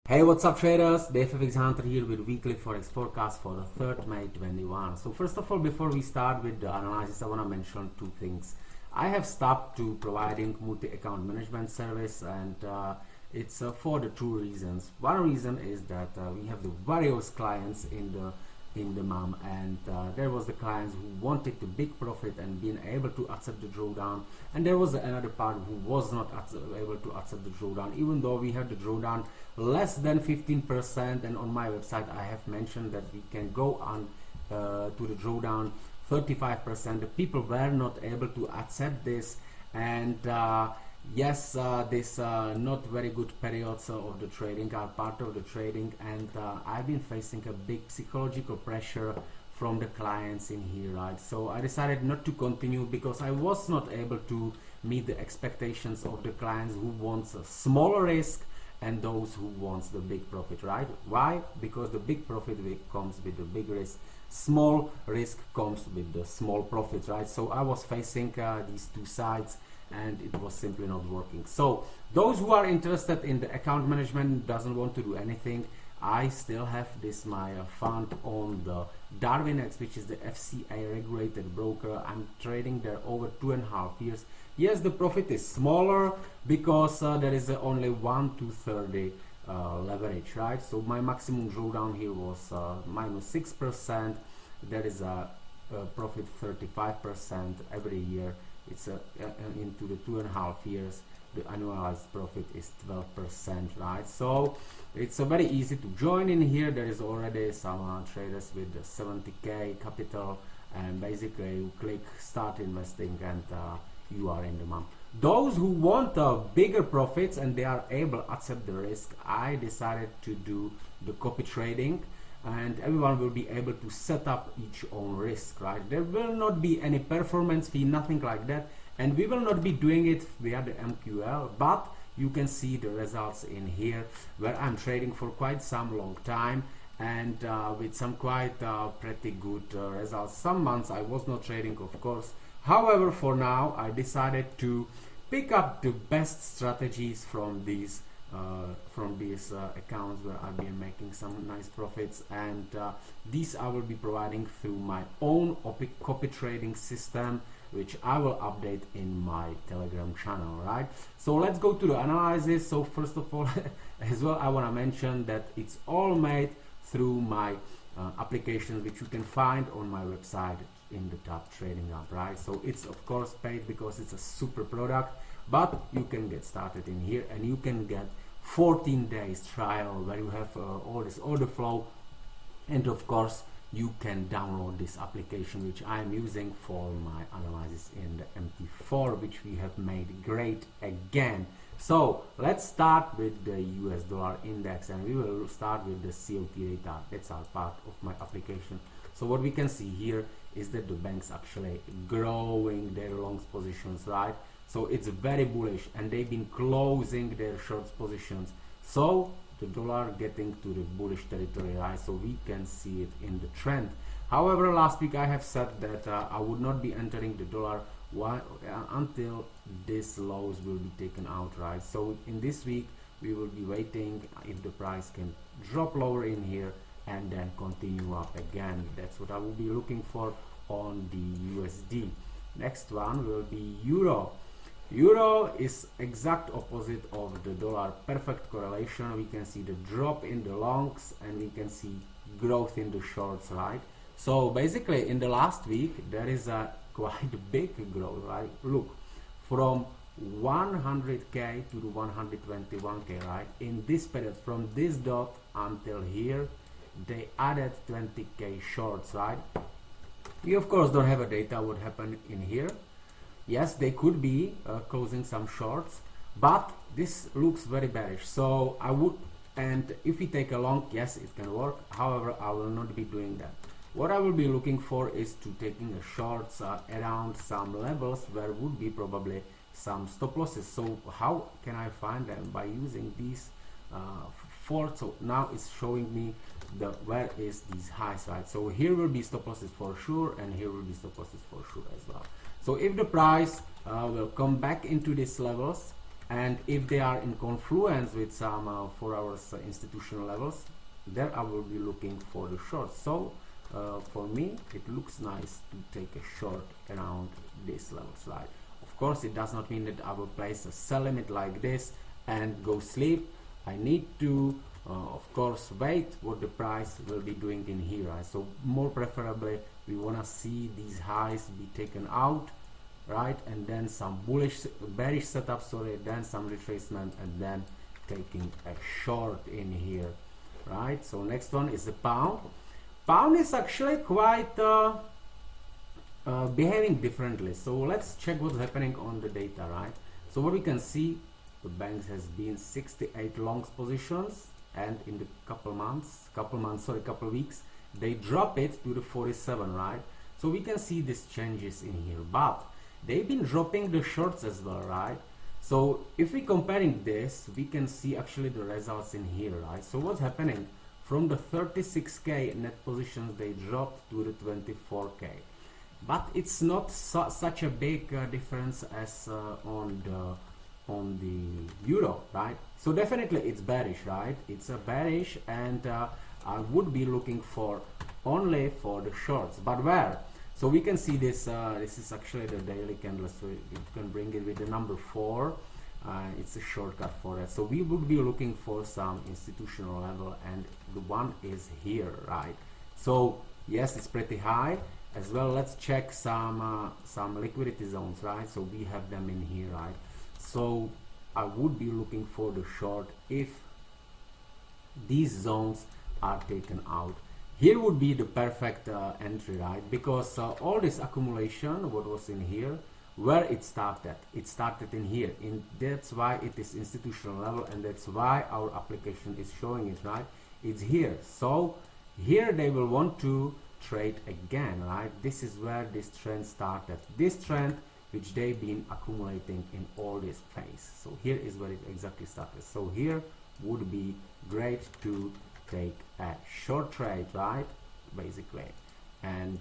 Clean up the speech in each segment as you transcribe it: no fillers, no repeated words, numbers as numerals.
Hey, what's up traders? The FX Hunter here with weekly Forex forecast for the 3rd May 21. So first of all, before we start with the analysis, I want to mention two things. I have stopped to providing multi-account management service, and it's for the two reasons. One reason is that we have the various clients in the MAM, and there was the clients who wanted the big profit and being able to accept the drawdown, and there was another part who was not able to accept the drawdown, even though we had the drawdown less than 15%. And on my website I have mentioned that we can go on to the drawdown 35%. The people were not able to accept this, and yes, this not very good periods of the trading are part of the trading, and I've been facing a big psychological pressure from the clients in here, right? So I decided not to continue because I was not able to meet the expectations of the clients who wants a smaller risk and those who wants the big profit, right? Why? Because the big profit comes with the big risk, small risk comes with the small profit, right? So I was facing these two sides, and it was simply not working. So those who are interested in the account management, doesn't want to do anything, I still have this my fund on the Darwinex, which is the FCA regulated broker. I'm trading there over 2.5 years. Yes, the profit is smaller because there is only 1 to 30 leverage, right? So my maximum drawdown here was minus 6%. There is a profit 35% every year. It's into the 2.5 years, the annualized profit is 12%, right? So it's very easy to join in here. There is already some traders with 70k capital, and basically you click start investing and you are in the month. Those who want bigger profits and they are able to accept the risk, I decided to do the copy trading, and everyone will be able to set up each own risk, right? There will not be any performance fee, nothing like that, and we will not be doing it via the MQL, but you can see the results in here where I'm trading for quite some long time, and with some quite pretty good results. Some months I was not trading, of course. However, for now I decided to pick up the best strategies from these accounts where I've been making some nice profits, and these I will be providing through my own copy trading system, which I will update in my Telegram channel, right? So let's go to the analysis. So first of all, as well, I want to mention that it's all made through my applications, which you can find on my website in the top trading app, right? So it's of course paid because it's a super product, but you can get started in here, and you can get 14 days trial where you have all this order flow, and of course you can download this application which I'm using for my analysis in the MT4, which we have made great again. So let's start with the US dollar index, and we will start with the COT data. That's our part of my application. So what we can see here is that the banks actually growing their long positions, right? So it's very bullish, and they've been closing their short positions. So the dollar getting to the bullish territory, right? So we can see it in the trend. However, last week I have said that I would not be entering the dollar until these lows will be taken out, right? So in this week we will be waiting if the price can drop lower in here and then continue up again. That's what I will be looking for on the USD. Next one will be Euro. Euro is exact opposite of the dollar, perfect correlation. We can see the drop in the longs and we can see growth in the shorts, right? So basically in the last week there is a quite big growth, right? Look, from 100k to the 121k, right? In this period, from this dot until here, they added 20k shorts, right? We of course don't have a data what happened in here. Yes, they could be closing some shorts, but this looks very bearish. So I would, and if we take a long, yes, it can work. However, I will not be doing that. What I will be looking for is to taking a shorts around some levels where would be probably some stop losses. So how can I find them? By using these so now it's showing me the where is these highs, right? So here will be stop losses for sure, and here will be stop losses for sure as well. So if the price will come back into these levels, and if they are in confluence with some 4 hours institutional levels, there I will be looking for the short. So for me it looks nice to take a short around this level slide. Of course it does not mean that I will place a sell limit like this and go sleep. I need to of course wait what the price will be doing in here, right? So more preferably we want to see these highs be taken out, right, and then some bearish setup, sorry, then some retracement, and then taking a short in here, right? So next one is the pound. Pound is actually quite behaving differently. So let's check what's happening on the data, right? So what we can see, the banks has been 68 longs positions, and in the couple weeks they drop it to the 47, right? So we can see these changes in here, but they've been dropping the shorts as well, right? So if we comparing this, we can see actually the results in here, right? So what's happening, from the 36k net positions they dropped to the 24k, but it's not such a big difference as on the euro, right? So definitely it's bearish, right? It's a bearish, and I would be looking for only for the shorts, but where? So we can see this this is actually the daily candle, so you can bring it with the number 4. It's a shortcut for that. So we would be looking for some institutional level, and the one is here, right? So yes, it's pretty high as well. Let's check some liquidity zones, right? So we have them in here, right? So I would be looking for the short if these zones are taken out. Here would be the perfect entry, right? Because all this accumulation, what was in here, where it started in here, that's why it is institutional level, and that's why our application is showing it, right? It's here. So here they will want to trade again, right? This is where this trend started, this trend which they've been accumulating in all this phase. So here is where it exactly started. So here would be great to take a short trade, right, basically. And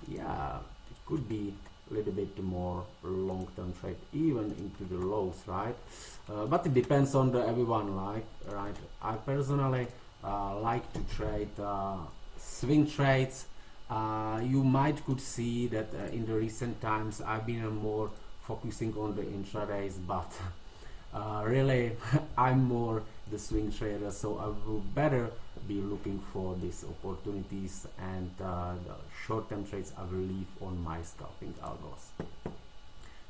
yeah, it could be a little bit more long-term trade, even into the lows, right? But it depends on the everyone, right? I personally like to trade swing trades. You might could see that in the recent times I've been more focusing on the intradays, but really I'm more the swing trader, so I will better be looking for these opportunities, and the short-term trades I will leave on my scalping algos.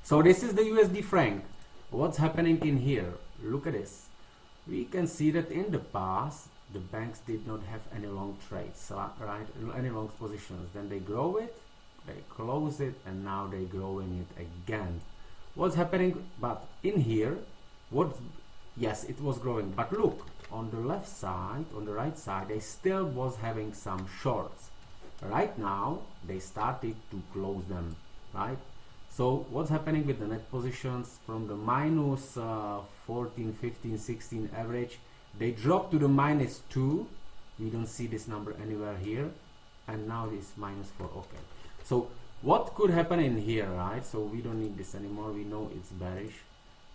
So this is the USD franc. What's happening in here? Look at this. We can see that in the past the banks did not have any long trades, right? Any long positions. Then they grow it, they close it, and now they growing it again. What's happening? But in here, yes, it was growing, but look, on the left side, on the right side, they still was having some shorts. Right now they started to close them, right? So what's happening with the net positions? From the minus 14, 15, 16 average, they dropped to the -2. We don't see this number anywhere here, and now it's -4. Okay, so what could happen in here, right? So we don't need this anymore. We know it's bearish,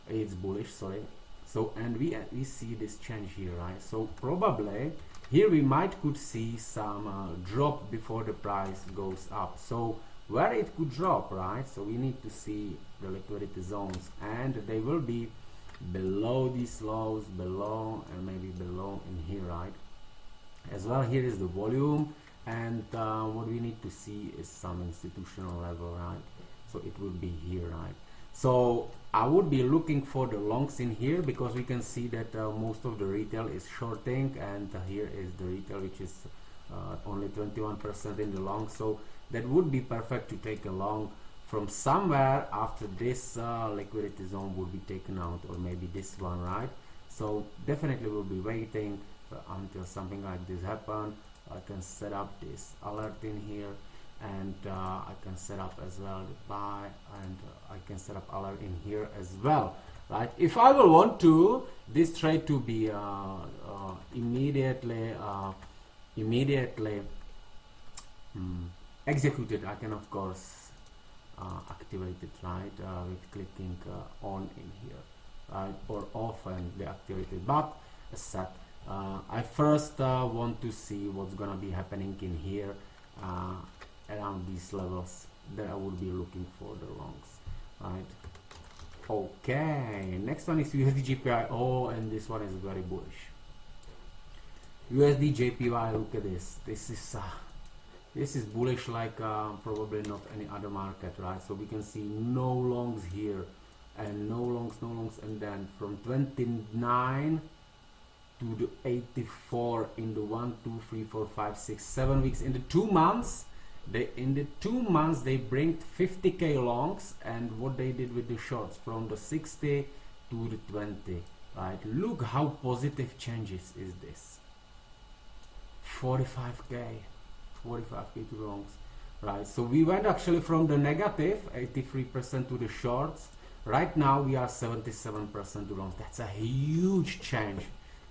it's bullish, sorry. So, and we see this change here, right? So probably here we might could see some drop before the price goes up. So where it could drop, right? So we need to see the liquidity zones, and they will be below these lows, below, and maybe below in here, right? As well, here is the volume, and what we need to see is some institutional level, right? So it would be here, right? So I would be looking for the longs in here, because we can see that most of the retail is shorting, and here is the retail which is only 21% in the long. So that would be perfect to take a long from somewhere after this liquidity zone would be taken out, or maybe this one, right? So definitely we'll be waiting until something like this happen. I can set up this alert in here, and I can set up as well the buy, and I can set up alert in here as well, right? If I will want to this trade to be immediately executed, I can of course activate it, right, with clicking on in here. or off and deactivated. But as said, I first want to see what's gonna be happening in here around these levels. Then I would be looking for the longs, right? Okay, next one is USD JPY. Oh, and this one is very bullish. USD JPY, look at this. This is bullish like probably not any other market, right? So we can see no longs here and no longs, and then from 29 to the 84 in the 1, 2, 3, 4, 5, 6, 7 weeks. In the 2 months, they bring 50k longs, and what they did with the shorts from the 60 to the 20, right? Look how positive changes is this. 45k to longs, right? So we went actually from the negative 83% to the shorts. Right now we are 77% to longs. That's a huge change.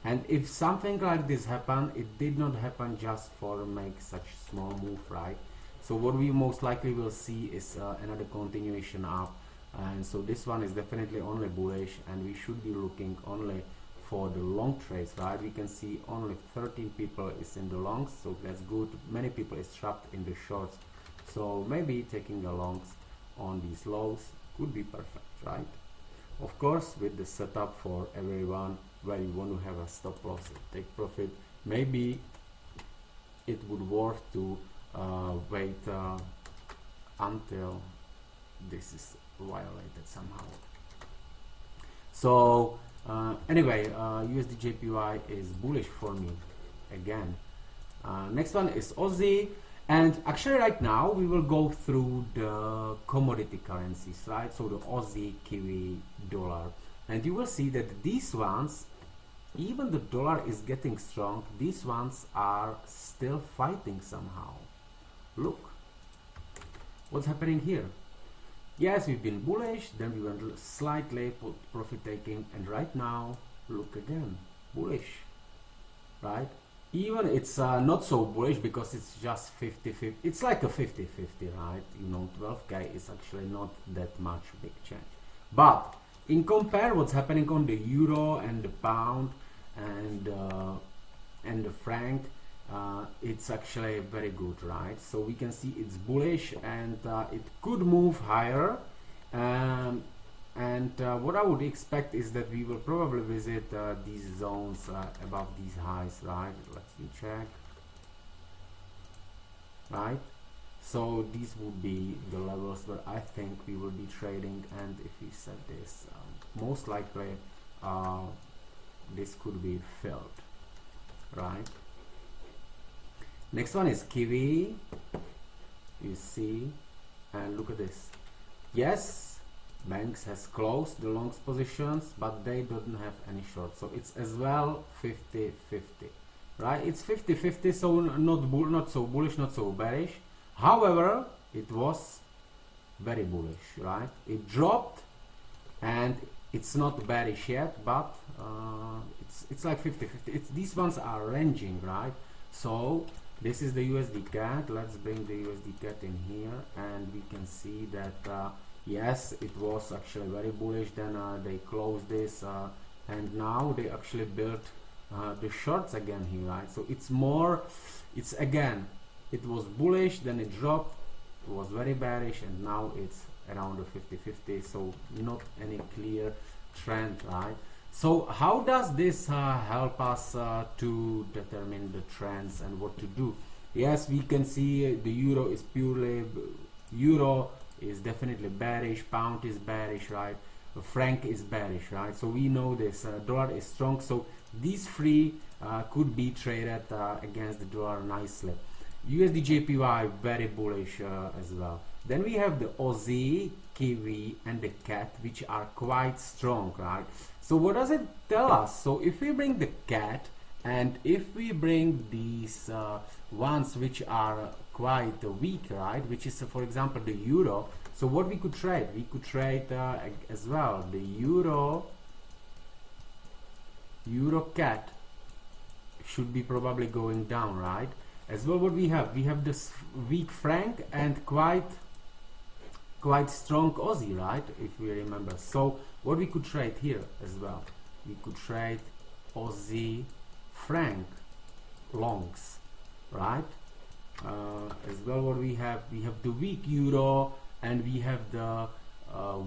And if something like this happened, it did not happen just for make such small move, right? So what we most likely will see is another continuation up, and so this one is definitely only bullish, and we should be looking only for the long trades, right? We can see only 13 people is in the longs, so that's good. Many people is trapped in the shorts, so maybe taking a longs on these lows could be perfect, right? Of course, with the setup for everyone where you want to have a stop loss and take profit, maybe it would worth to wait until this is violated somehow. So anyway, USD JPY is bullish for me again. Next one is Aussie, and actually right now we will go through the commodity currencies, right? So the Aussie, Kiwi, dollar, and you will see that these ones, even the dollar is getting strong, these ones are still fighting somehow. Look what's happening here. Yes, we've been bullish, then we went slightly profit taking, and right now look again, bullish, right? Even it's not so bullish because it's just 50-50. It's like a 50-50, right? You know, 12k is actually not that much big change. But in compare what's happening on the euro and the pound and the franc, it's actually very good, right? So we can see it's bullish, and it could move higher, and what I would expect is that we will probably visit these zones above these highs, right? Let's check, right? So these would be the levels where I think we will be trading, and if we set this, most likely this could be filled, right? Next one is Kiwi, you see, and look at this. Yes, banks has closed the longs positions, but they don't have any short, so it's as well 50-50, right? It's 50-50, so not so bullish, not so bearish. However, it was very bullish, right? It dropped, and it's not bearish yet, but it's like 50-50. It's these ones are ranging, right? So this is the USD CAD. Let's bring the USD CAD in here, and we can see that yes, it was actually very bullish. Then they closed this, and now they actually built the shorts again here, right? So it's more, it's again, it was bullish, then it dropped, it was very bearish, and now it's around the 50-50. So not any clear trend, right? So how does this help us to determine the trends and what to do? Yes, we can see the euro is definitely bearish, pound is bearish, right? Franc is bearish, right? So we know this, dollar is strong, so these three could be traded against the dollar nicely. USD JPY very bullish as well. Then we have the Aussie, Kiwi, and the CAD, which are quite strong, right? So what does it tell us? So if we bring the CAD, and if we bring these ones which are quite weak, right, which is for example the euro, so what we could trade? We could trade as well the euro CAD should be probably going down, right? As well, what we have this weak franc and quite quite strong Aussie, right? If we remember. So what we could trade here as well, we could trade Aussie franc longs, right? As well, what we have the weak euro, and we have the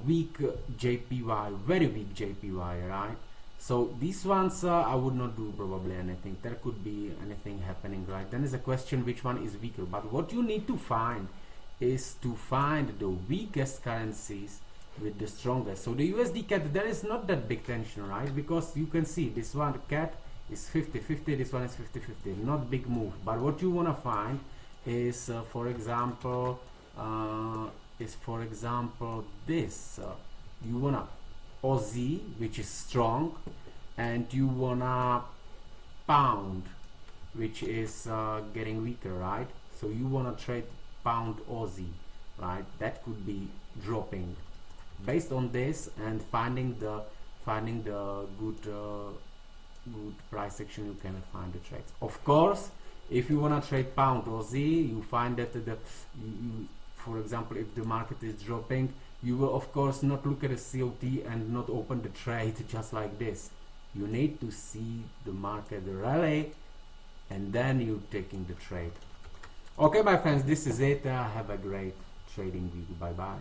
weak JPY, very weak JPY, right? So these ones I would not do probably anything. There could be anything happening, right? Then is a question which one is weaker. But what you need to find is to find the weakest currencies with the strongest. So the USD CAD, there is not that big tension, right? Because you can see this one CAD is 50-50, this one is 50-50, not big move. But what you want to find is for example this you wanna Aussie, which is strong, and you wanna pound, which is getting weaker, right? So you wanna trade pound Aussie, right? That could be dropping. Based on this and finding the good price action, you can find the trades. Of course, if you wanna trade pound Aussie, you find that for example, if the market is dropping, you will of course not look at a COT and not open the trade just like this. You need to see the market rally and then you're taking the trade. Okay, my friends, this is it. Have a great trading week. Bye bye.